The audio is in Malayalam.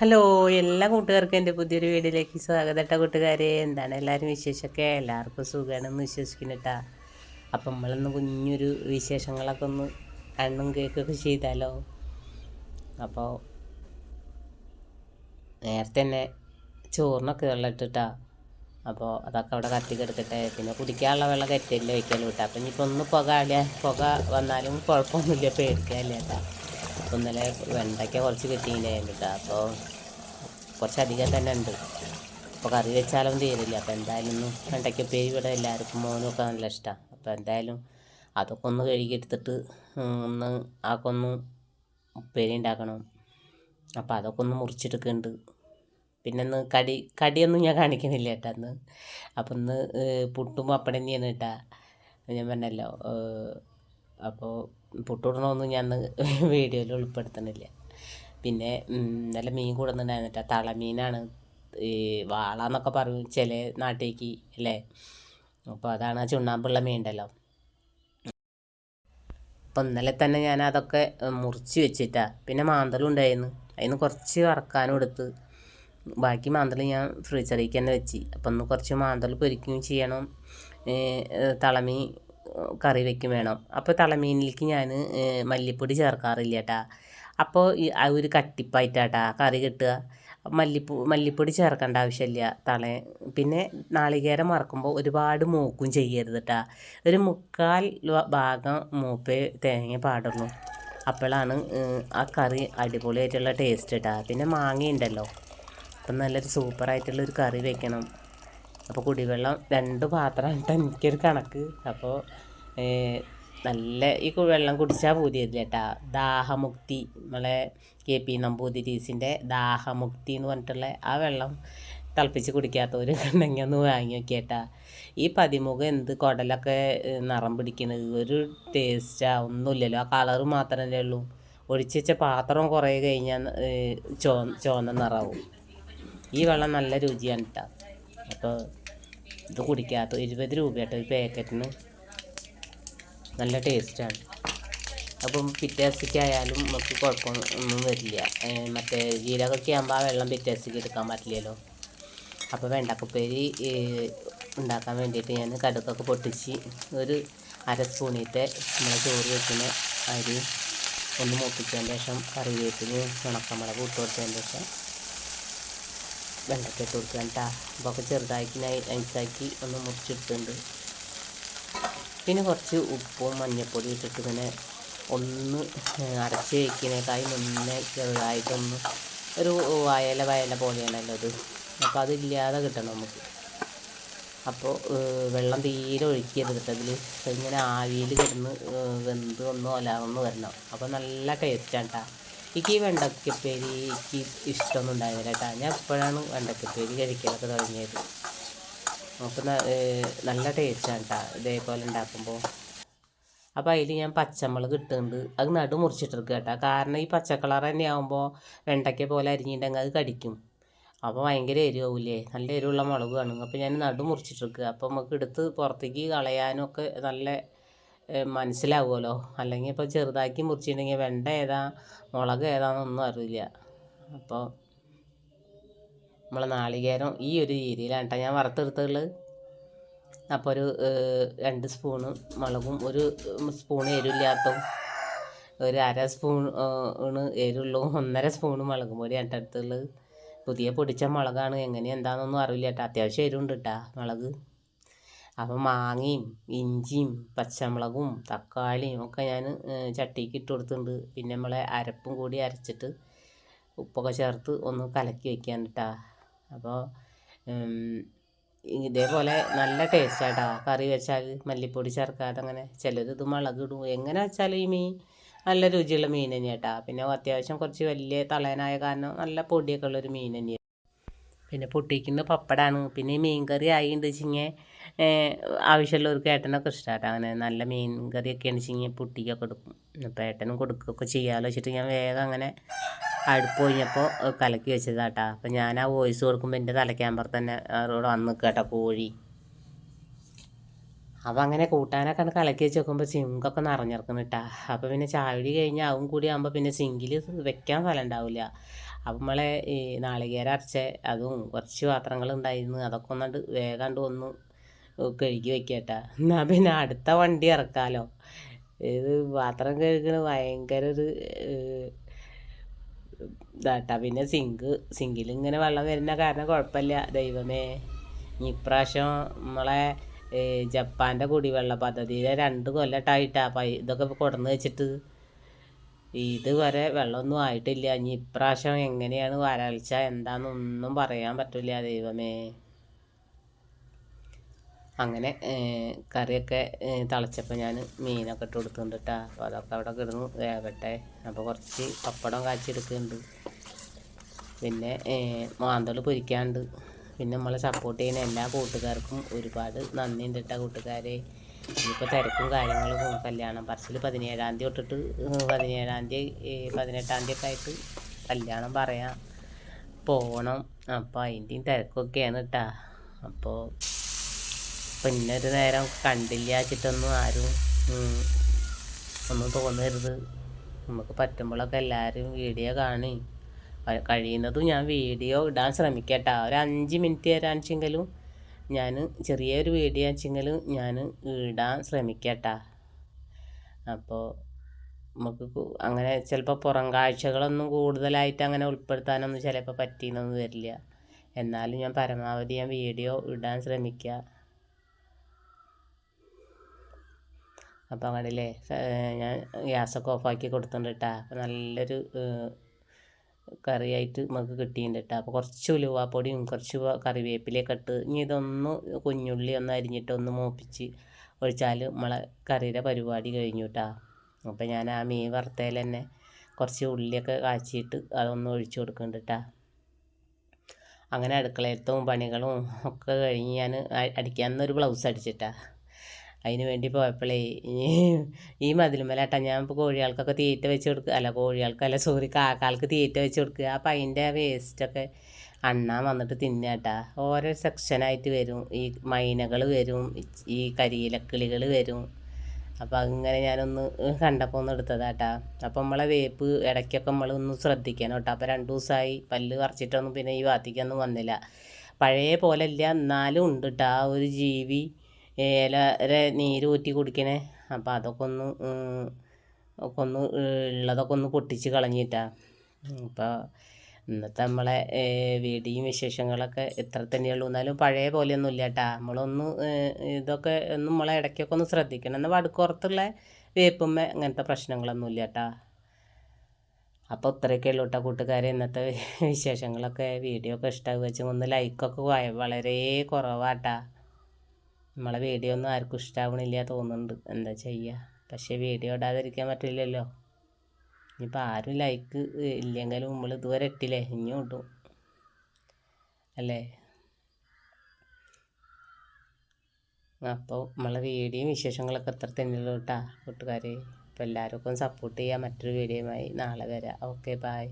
ഹലോ, എല്ലാ കൂട്ടുകാർക്കും എൻ്റെ പുതിയൊരു വീഡിയോയിലേക്ക് സ്വാഗതം കേട്ടോ കൂട്ടുകാരെ. എന്താണ് എല്ലാവരും വിശേഷമൊക്കെ? എല്ലാവർക്കും സുഖമാണെന്ന് വിശ്വസിക്കുന്നു കേട്ടോ. അപ്പം നമ്മളിന്ന് കുഞ്ഞൊരു വിശേഷങ്ങളൊക്കെ ഒന്ന് കണ്ണും കേൾക്കുകയൊക്കെ ചെയ്താലോ. അപ്പോൾ നേരത്തെ തന്നെ ചോറിനൊക്കെ വെള്ളം ഇട്ടിട്ടാ. അപ്പോൾ അതൊക്കെ അവിടെ കത്തിക്കെടുക്കട്ടെ. പിന്നെ കുടിക്കാനുള്ള വെള്ളം കറ്റിയല്ലേ വയ്ക്കാനും വിട്ടാൽ. അപ്പം ഇനിയിപ്പോൾ ഒന്ന് പുക വന്നാലും കുഴപ്പമൊന്നുമില്ല, പേടിക്കാനില്ല കേട്ടോ. അപ്പോൾ ഇന്നലെ വെണ്ടയ്ക്ക കുറച്ച് കിട്ടിയിട്ടുണ്ടായിരുന്നു കേട്ടോ. അപ്പോൾ കുറച്ചധികം തന്നെ ഉണ്ട്. അപ്പോൾ കറി വെച്ചാലൊന്നും തീരില്ല. അപ്പോൾ എന്തായാലും ഒന്ന് വെണ്ടയ്ക്കപ്പേരി ഇവിടെ എല്ലാവർക്കും മോനൊക്കെ നല്ല ഇഷ്ടമാണ്. അപ്പോൾ എന്തായാലും അതൊക്കെ ഒന്ന് കഴുകിയെടുത്തിട്ട് ഒന്ന് ആക്കൊന്ന് ഉപ്പേരി ഉണ്ടാക്കണം. അപ്പോൾ അതൊക്കെ ഒന്ന് മുറിച്ചെടുക്കുന്നുണ്ട്. പിന്നെ ഇന്ന് കടിയൊന്നും ഞാൻ കാണിക്കുന്നില്ല കേട്ടോ അന്ന്. അപ്പം ഇന്ന് പുട്ടും പപ്പടം തന്നെയാണ് കേട്ടോ. ഞാൻ പറഞ്ഞല്ലോ. അപ്പോൾ പുട്ടുടണമൊന്നും ഞാൻ വീഡിയോയിൽ ഉൾപ്പെടുത്തണില്ല. പിന്നെ നല്ല മീൻ കൊടുക്കുന്നുണ്ടായിരുന്നു കേട്ടോ. തളമീനാണ്, ഈ വാള എന്നൊക്കെ പറയും ചില നാട്ടിലേക്ക് അല്ലേ. അപ്പോൾ അതാണ് ആ ചുണ്ണാമ്പുള്ള മീൻ ഉണ്ടല്ലോ. അപ്പോൾ ഇന്നലെ തന്നെ ഞാൻ അതൊക്കെ മുറിച്ച് വെച്ചിട്ടാണ്. പിന്നെ മാന്തളും ഉണ്ടായിരുന്നു, അതിന് കുറച്ച് വറക്കാനും എടുത്ത് ബാക്കി മാന്തൾ ഞാൻ ഫ്രീസറിലേക്ക് തന്നെ വെച്ച്. അപ്പം ഒന്ന് കുറച്ച് മാന്തൾ പൊരിക്കുകയും ചെയ്യണം, തളമീൻ കറി വയ്ക്കും വേണം. അപ്പോൾ തളമീനിലേക്ക് ഞാൻ മല്ലിപ്പൊടി ചേർക്കാറില്ല കേട്ടോ. അപ്പോൾ ആ ഒരു കട്ടിപ്പായിട്ടാട്ടാ കറി കിട്ടുക. മല്ലിപ്പൊടി ചേർക്കേണ്ട ആവശ്യമില്ല. പിന്നെ നാളികേരം വറക്കുമ്പോൾ ഒരുപാട് മൂക്കും ചെയ്യരുത് കേട്ടോ. ഒരു 3/4 ഭാഗം മൂപ്പേ തേങ്ങ പാടുള്ളൂ. അപ്പോഴാണ് ആ കറി അടിപൊളിയായിട്ടുള്ള ടേസ്റ്റ് കേട്ടോ. പിന്നെ മാങ്ങയുണ്ടല്ലോ, അപ്പം നല്ലൊരു സൂപ്പറായിട്ടുള്ളൊരു കറി വെക്കണം. അപ്പോൾ കുടിവെള്ളം 2 പാത്രമായിട്ട് എനിക്കൊരു കണക്ക്. അപ്പോൾ നല്ല ഈ വെള്ളം കുടിച്ചാൽ പൂതിയില്ല കേട്ടോ. ദാഹമുക്തി, നമ്മളെ KP നമ്പൂതിരീസിൻ്റെ ദാഹമുക്തി എന്ന് പറഞ്ഞിട്ടുള്ള ആ വെള്ളം തിളപ്പിച്ച് കുടിക്കാത്തവർ ഉണ്ടെങ്കിൽ ഒന്ന് വാങ്ങി നോക്കിയേട്ടാ. ഈ പതിമുഖം എന്ത് കുടലൊക്കെ നിറം പിടിക്കുന്നത്, ഒരു ടേസ്റ്റാ ഒന്നുമില്ലല്ലോ. ആ കളറ് മാത്രമല്ലേ ഉള്ളൂ. ഒഴിച്ച് വെച്ച പാത്രം കുറേ കഴിഞ്ഞാൽ ചുവന്ന നിറാവും. ഈ വെള്ളം നല്ല രുചിയാണ് കേട്ടോ. അപ്പോൾ ഇത് കുടിക്കാത്ത 20 രൂപ കേട്ടോ ഒരു പാക്കറ്റിന്. നല്ല ടേസ്റ്റാണ്. അപ്പം പിറ്റേസിക്കായാലും നമുക്ക് കുഴപ്പമൊന്നും വരില്ല. മറ്റേ ജീരകമൊക്കെ ആകുമ്പോൾ ആ വെള്ളം പിറ്റേസിക്ക് എടുക്കാൻ പറ്റില്ലല്ലോ. അപ്പോൾ വെണ്ടക്കപ്പേരി ഉണ്ടാക്കാൻ വേണ്ടിയിട്ട് ഞാൻ കടുക്കൊക്കെ പൊട്ടിച്ച് ഒരു 1/2 സ്പൂണിട്ട് നമ്മൾ ചോറ് വയ്ക്കുന്ന അരി ഒന്ന് മൂപ്പിച്ചതിന് ശേഷം കറിവേപ്പിന് ഉണക്കമുളക് ഇട്ട് കൊടുത്തതിന് ശേഷം വെണ്ടക്ക ഇട്ട് കൊടുക്കുക കേട്ടോ. അപ്പോൾ ഒക്കെ ചെറുതാക്കി നൈസാക്കി ഒന്ന് മുറിച്ചെടുത്തിട്ടുണ്ട്. പിന്നെ കുറച്ച് ഉപ്പും മഞ്ഞൾപ്പൊടി ഇട്ടിട്ട് ഇങ്ങനെ ഒന്ന് അടച്ച് വയ്ക്കുന്നതിനേക്കായി മുന്നേ ചെറുതായിട്ടൊന്ന് ഒരു വയല പോലെയാണല്ലോ ഇത്. അപ്പോൾ അതില്ലാതെ കിട്ടണം നമുക്ക്. അപ്പോൾ വെള്ളം തീരെ ഒഴിക്കരുത് അതിൽ. ഇങ്ങനെ ആവിയിൽ കിടന്ന് വെന്ത് ഒന്ന് വരണം. അപ്പോൾ നല്ല ടേസ്റ്റാണ് കേട്ടോ. എനിക്ക് ഈ വെണ്ടക്കപ്പേരി ഇഷ്ടമൊന്നും ഉണ്ടായിരുന്നില്ല കേട്ടോ. ഞാൻ ഇപ്പോഴാണ് വെണ്ടക്കപ്പേരി കഴിക്കാനൊക്കെ തുടങ്ങിയത്. അപ്പോൾ നല്ല ടേസ്റ്റാണ് കേട്ടോ ഇതേപോലെ ഉണ്ടാക്കുമ്പോൾ. അപ്പോൾ അതിൽ ഞാൻ പച്ചമുളക് ഇട്ടുന്നുണ്ട്. അത് നടു മുറിച്ചിട്ടെടുക്കുക കേട്ടോ. കാരണം ഈ പച്ചക്കളർ തന്നെ ആകുമ്പോൾ വെണ്ടയ്ക്ക പോലെ അരിഞ്ഞിട്ടുണ്ടെങ്കിൽ അത് കടിക്കും. അപ്പോൾ ഭയങ്കര എരിവാവില്ലേ. നല്ല എരിവുള്ള മുളകാണ്. അപ്പോൾ ഞാൻ നടു മുറിച്ചിട്ടെടുക്കുക. അപ്പോൾ നമുക്ക് എടുത്ത് പുറത്തേക്ക് കളയാനും ഒക്കെ നല്ല മനസ്സിലാവുമല്ലോ. അല്ലെങ്കിൽ ഇപ്പോൾ ചെറുതാക്കി മുറിച്ചിട്ടുണ്ടെങ്കിൽ വെണ്ട ഏതാ മുളക് ഏതാണെന്നൊന്നും അറിയില്ല. അപ്പോൾ നമ്മളെ നാളികേരം ഈ ഒരു രീതിയിലാണ് കേട്ടോ ഞാൻ വറുത്തെടുത്തുള്ളത്. അപ്പോൾ ഒരു 2 സ്പൂണ് മുളകും, 1 സ്പൂൺ എരിവില്ലാത്തതും, ഒരു 1/2 സ്പൂൺ എരിവുള്ളതും, 1/2 സ്പൂണ് മുളകും പൊടി എടുത്തുള്ളത്. പുതിയ പൊടിച്ച മുളകാണ്, എങ്ങനെ എന്താണെന്നൊന്നും അറിയില്ല കേട്ടോ. അത്യാവശ്യം എരിവുണ്ട് കേട്ടോ മുളക്. അപ്പം മാങ്ങയും ഇഞ്ചിയും പച്ചമുളകും തക്കാളിയും ഒക്കെ ഞാൻ ചട്ടിക്ക് ഇട്ട് കൊടുത്തിട്ടുണ്ട്. പിന്നെ നമ്മളെ അരപ്പും കൂടി അരച്ചിട്ട് ഉപ്പൊക്കെ ചേർത്ത് ഒന്ന് കലക്കി വയ്ക്കാൻ കേട്ടോ. അപ്പോൾ ഇതേപോലെ നല്ല ടേസ്റ്റാട്ടോ കറി വെച്ചാൽ. മല്ലിപ്പൊടി ചേർക്കാതെ അങ്ങനെ. ചിലരിത് മുളക് ഇടും. എങ്ങനെ വെച്ചാലും ഈ മീൻ നല്ല രുചിയുള്ള മീൻ തന്നെയാണ് കേട്ടോ. പിന്നെ അത്യാവശ്യം കുറച്ച് വലിയ തളയനായ കാരണം നല്ല പൊടിയൊക്കെ ഉള്ളൊരു മീൻ തന്നെയാണ്. പിന്നെ പൊട്ടിക്കുന്ന പപ്പടമാണ്. പിന്നെ ഈ മീൻ കറി ആയിണ്ട് വെച്ചിങ്ങനെ ആവശ്യമുള്ളവർക്ക് ഏട്ടനൊക്കെ ഇഷ്ടമാട്ടോ. അങ്ങനെ നല്ല മീൻ കറിയൊക്കെയാണ് വെച്ചിങ്ങനെ പൊട്ടിക്കൊക്കെ എടുക്കും. അപ്പോൾ ഏട്ടനും കൊടുക്കുകയൊക്കെ ചെയ്യാമല്ലോ വെച്ചിട്ട് ഞാൻ വേഗം അങ്ങനെ അടുപ്പ് കഴിഞ്ഞപ്പോൾ കലക്കി വെച്ചതാട്ടാ. അപ്പം ഞാൻ ആ വോയിസ് കൊടുക്കുമ്പോൾ എൻ്റെ തലയ്ക്കാമ്പറത്ത് തന്നെ അവരോട് വന്ന് നിൽക്കുക കേട്ടോ കോഴി. അപ്പോൾ അങ്ങനെ കൂട്ടാനൊക്കെ കലക്കി വെച്ച് നോക്കുമ്പോൾ സിങ്കൊക്കെ നിറഞ്ഞിറക്കണം കേട്ടോ. അപ്പോൾ പിന്നെ ചായടി കഴിഞ്ഞാൽ അതും കൂടി ആകുമ്പോൾ പിന്നെ സിങ്കിൽ വെക്കാൻ സ്ഥലം ഉണ്ടാവില്ല. അപ്പം നമ്മളെ ഈ നാളികേരം അരച്ച അതും കുറച്ച് പാത്രങ്ങളുണ്ടായിരുന്നു, അതൊക്കെ ഒന്നുകൊണ്ട് വേഗാണ്ട് ഒന്ന് കഴുകി വെക്കട്ടാ. എന്നാൽ പിന്നെ അടുത്ത വണ്ടി ഇറക്കാമല്ലോ. ഇത് പാത്രം കഴുകണ ഭയങ്കര ഒരു ഇതാട്ടാ. പിന്നെ സിങ്കിൽ ഇങ്ങനെ വെള്ളം വരുന്ന കാരണം കുഴപ്പമില്ല. ദൈവമേ, ഇപ്രാവശ്യം നമ്മളെ ജപ്പാൻ്റെ കുടിവെള്ള പദ്ധതിയിലെ 2 കൊല്ലട്ടായിട്ടാ ഇതൊക്കെ കൊടുന്ന് വെച്ചിട്ട് ഇതുവരെ വെള്ളമൊന്നും ആയിട്ടില്ല. ഇനി ഇപ്രാവശ്യം എങ്ങനെയാണ് വരൾച്ച എന്താണെന്നൊന്നും പറയാൻ പറ്റില്ല. ദൈവമേ. അങ്ങനെ കറിയൊക്കെ തിളച്ചപ്പോൾ ഞാൻ മീനൊക്കെ ഇട്ട് കൊടുക്കുന്നുണ്ട് കേട്ടോ. അപ്പോൾ അതൊക്കെ അവിടെ കിടന്ന് വേകട്ടെ. അപ്പോൾ കുറച്ച് പപ്പടം കാച്ചെടുക്കുന്നുണ്ട്, പിന്നെ മാന്തൾ പൊരിക്കാണ്ട്. പിന്നെ നമ്മളെ സപ്പോർട്ട് ചെയ്യുന്ന എല്ലാ കൂട്ടുകാർക്കും ഒരുപാട് നന്ദിയുണ്ട് കേട്ടോ കൂട്ടുകാരെ. ഇനിയിപ്പോൾ തിരക്കും കാര്യങ്ങളും കല്യാണം പറച്ചിൽ 17-ാം തീയതി തൊട്ടിട്ട് 17-ാം തീയതി 18-ാം തീയതി ഒക്കെ ആയിട്ട് കല്യാണം പറയാൻ പോകണം. അപ്പോൾ അതിൻ്റെയും തിരക്കൊക്കെയാണ് കേട്ടോ. അപ്പോൾ ഇന്നൊരു നേരം കണ്ടില്ല വെച്ചിട്ടൊന്നും ആരും ഒന്നും തോന്നരുത്. നമുക്ക് പറ്റുമ്പോഴൊക്കെ എല്ലാവരും വീഡിയോ കാണി. കഴിയുന്നതും ഞാൻ വീഡിയോ ഇടാൻ ശ്രമിക്കട്ടാ. ഒരു 5 മിനിറ്റ് തരാണെങ്കിലും ഞാൻ ചെറിയൊരു വീഡിയോ വെച്ചെങ്കിലും ഞാൻ ഇടാൻ ശ്രമിക്കട്ടാ. അപ്പോൾ നമുക്ക് അങ്ങനെ ചിലപ്പോൾ പുറം കാഴ്ചകളൊന്നും കൂടുതലായിട്ട് അങ്ങനെ ഉൾപ്പെടുത്താനൊന്നും ചിലപ്പോൾ പറ്റിയെന്നൊന്നും വരില്ല. എന്നാലും ഞാൻ പരമാവധി ഞാൻ വീഡിയോ ഇടാൻ ശ്രമിക്കുക. അപ്പോൾ അങ്ങനെയല്ലേ, ഞാൻ ഗ്യാസൊക്കെ ഓഫാക്കി കൊടുത്തിട്ടുണ്ട് കേട്ടോ. അപ്പോൾ നല്ലൊരു കറിയായിട്ട് നമുക്ക് കിട്ടിയിട്ടുണ്ട് കേട്ടോ. അപ്പോൾ കുറച്ച് ഉലുവാപ്പൊടിയും കുറച്ച് കറിവേപ്പിലയൊക്കെ ഇട്ട് ഇനി ഇതൊന്ന് കുഞ്ഞുള്ളി ഒന്ന് അരിഞ്ഞിട്ട് ഒന്ന് മൂപ്പിച്ച് ഒഴിച്ചാൽ നമ്മളെ കറിയുടെ പരിപാടി കഴിഞ്ഞു കേട്ടോ. അപ്പോൾ ഞാൻ ആ മീൻ വറുത്തതിൽ തന്നെ കുറച്ച് ഉള്ളിയൊക്കെ കാച്ചിയിട്ട് അതൊന്ന് ഒഴിച്ചു കൊടുക്കുന്നുണ്ട് കേട്ടോ. അങ്ങനെ അടുക്കളയത്തും പണികളും ഒക്കെ കഴിഞ്ഞ് ഞാൻ അടിക്കാവുന്നൊരു ബ്ലൗസ് അടിച്ചിട്ടാ. അതിന് വേണ്ടി പോയപ്പോഴേ ഈ മതിലുമ്മലാട്ടാ ഞാൻ ഇപ്പോൾ കോഴികൾക്കൊക്കെ തീറ്റ വെച്ച് കൊടുക്കുക, കാക്കാൾക്ക് തീറ്റ വെച്ച് കൊടുക്കുക. അപ്പോൾ അതിൻ്റെ വേസ്റ്റൊക്കെ അണ്ണാൻ വന്നിട്ട് തിന്നാട്ടാ. ഓരോ സെക്ഷനായിട്ട് വരും, ഈ മൈനകൾ വരും, ഈ കരിയിലക്കിളികൾ വരും. അപ്പോൾ അങ്ങനെ ഞാനൊന്ന് കണ്ടപ്പോൾ ഒന്ന് എടുത്തതാട്ടാ. അപ്പോൾ നമ്മളെ വേപ്പ് ഇടയ്ക്കൊക്കെ നമ്മളൊന്ന് ശ്രദ്ധിക്കണം കേട്ടോ. അപ്പോൾ 2 ദിവസമായി പല്ല് പറിച്ചിട്ടൊന്നും പിന്നെ ഈ ഭാഗത്തേക്കൊന്നും വന്നില്ല. പഴയ പോലെ ഇല്ല, എന്നാലും ഉണ്ട് കേട്ടോ ആ ഒരു ജീവി ഇലരെ നീര് ഊറ്റി കുടിക്കണേ. അപ്പോൾ അതൊക്കെ ഒന്ന് ഉള്ളതൊക്കെ ഒന്ന് പൊട്ടിച്ച് കളഞ്ഞിട്ടാണ്. അപ്പോൾ ഇന്നത്തെ നമ്മളെ വീഡിയോയും വിശേഷങ്ങളൊക്കെ ഇത്ര തന്നെയുള്ളൂ. എന്നാലും പഴയ പോലെയൊന്നും ഇല്ല കേട്ടോ. നമ്മളൊന്ന് ഇതൊക്കെ ഒന്ന് നമ്മളെ ഇടയ്ക്കൊക്കെ ഒന്ന് ശ്രദ്ധിക്കണം. എന്നാൽ വടക്കുറത്തുള്ള വേപ്പുമ്മ അങ്ങനത്തെ പ്രശ്നങ്ങളൊന്നും ഇല്ല കേട്ടോ. അപ്പോൾ ഇത്രയൊക്കെ ഉള്ളൂ കേട്ടോ കൂട്ടുകാരെ ഇന്നത്തെ വിശേഷങ്ങളൊക്കെ. വീഡിയോ ഒക്കെ ഇഷ്ടമാകുക വെച്ചാൽ ഒന്ന് ലൈക്കൊക്കെ വളരെ കുറവാട്ടാ. നമ്മളെ വീഡിയോ ഒന്നും ആർക്കും ഇഷ്ടമാവണില്ല തോന്നുന്നുണ്ട്, എന്താ ചെയ്യുക. പക്ഷേ വീഡിയോ ഇടാതിരിക്കാൻ പറ്റില്ലല്ലോ. ഇനിയിപ്പോൾ ആരും ലൈക്ക് ഇല്ലെങ്കിലും നമ്മൾ ഇതുവരെ ഇട്ടില്ലേ, ഇനിയും ഇടും അല്ലേ. അപ്പോൾ നമ്മളെ വീഡിയോയും വിശേഷങ്ങളൊക്കെ എത്ര തന്നെയുള്ളൂ കേട്ടോ കൂട്ടുകാരെ. അപ്പോൾ എല്ലാവർക്കും സപ്പോർട്ട് ചെയ്യാൻ മറ്റൊരു വീഡിയോയുമായി നാളെ വരാം. Okay, by.